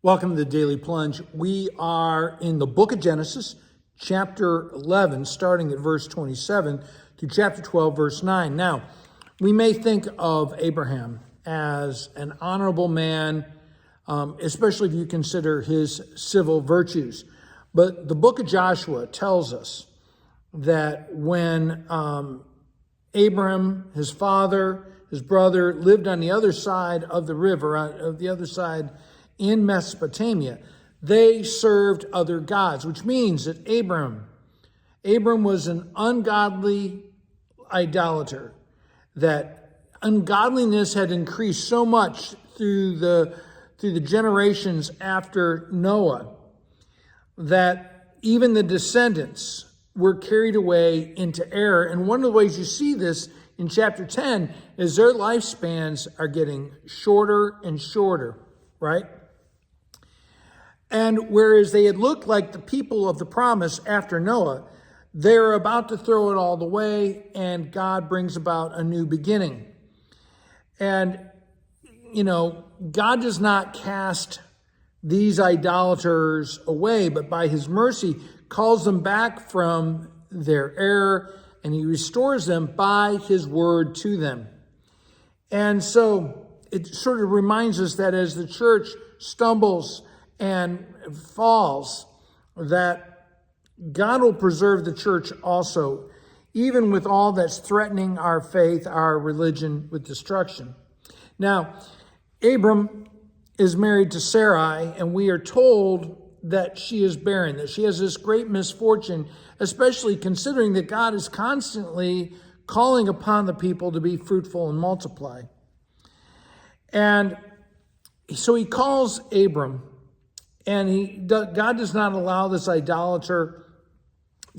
Welcome to the Daily Plunge. We are in the book of Genesis, chapter 11, starting at verse 27 to chapter 12, verse 9. Now, we may think of Abraham as an honorable man, especially if you consider his civil virtues. But the book of Joshua tells us that when Abram, his father, his brother, lived on the other side of the river, of the other side in Mesopotamia, they served other gods, which means that Abram was an ungodly idolater, that ungodliness had increased so much through the generations after Noah that even the descendants were carried away into error. And one of the ways you see this in chapter 10 is their lifespans are getting shorter and shorter, right? And whereas they had looked like the people of the promise after Noah, they're about to throw it all away, and God brings about a new beginning. And, God does not cast these idolaters away, but by his mercy calls them back from their error, and he restores them by his word to them. And so it sort of reminds us that as the church stumbles and falls, that God will preserve the church also, even with all that's threatening our faith, our religion with destruction. Now, Abram is married to Sarai, and we are told that she is barren, that she has this great misfortune, especially considering that God is constantly calling upon the people to be fruitful and multiply. And so he calls Abram, and God does not allow this idolater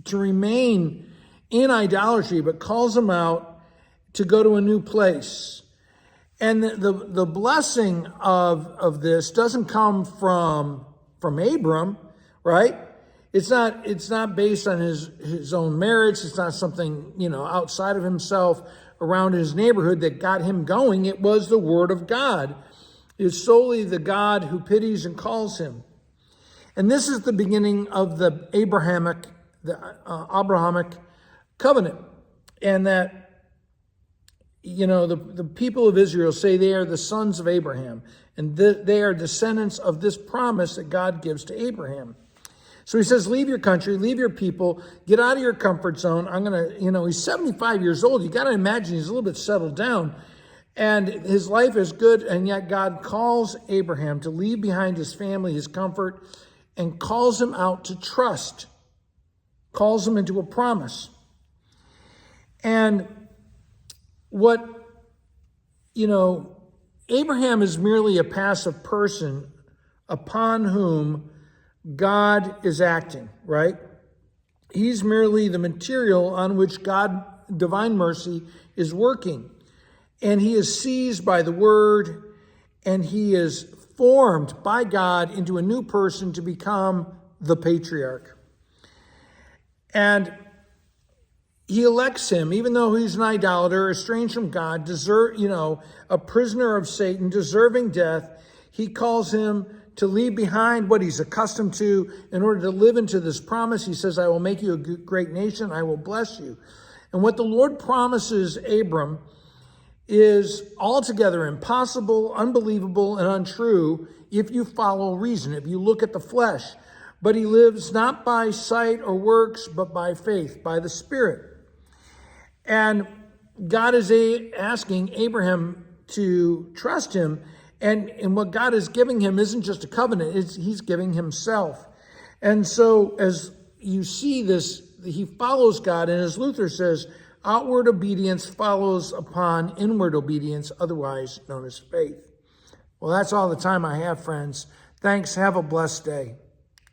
to remain in idolatry, but calls him out to go to a new place. And the blessing of this doesn't come from Abram, right? It's not based on his own merits. It's not something, outside of himself around his neighborhood that got him going. It was the word of God. It's solely the God who pities and calls him. And this is the beginning of the Abrahamic covenant. And that, the people of Israel say they are the sons of Abraham. And they are descendants of this promise that God gives to Abraham. So he says, leave your country, leave your people, get out of your comfort zone. He's 75 years old. You got to imagine he's a little bit settled down. And his life is good. And yet God calls Abraham to leave behind his family, his comfort, and calls him out to trust, calls him into a promise. And Abraham is merely a passive person upon whom God is acting, right? He's merely the material on which God, divine mercy, is working. And he is seized by the word, and he is formed by God into a new person to become the patriarch. And he elects him, even though he's an idolater, estranged from God, a prisoner of Satan, deserving death. He calls him to leave behind what he's accustomed to in order to live into this promise. He says, I will make you a great nation. I will bless you. And what the Lord promises Abram is altogether impossible, unbelievable, and untrue if you follow reason, if you look at the flesh. But he lives not by sight or works, but by faith, by the Spirit. And God is asking Abraham to trust him. And what God is giving him isn't just a covenant, he's giving himself. And so as you see this, he follows God. And as Luther says, outward obedience follows upon inward obedience, otherwise known as faith. Well, that's all the time I have, friends. Thanks. Have a blessed day.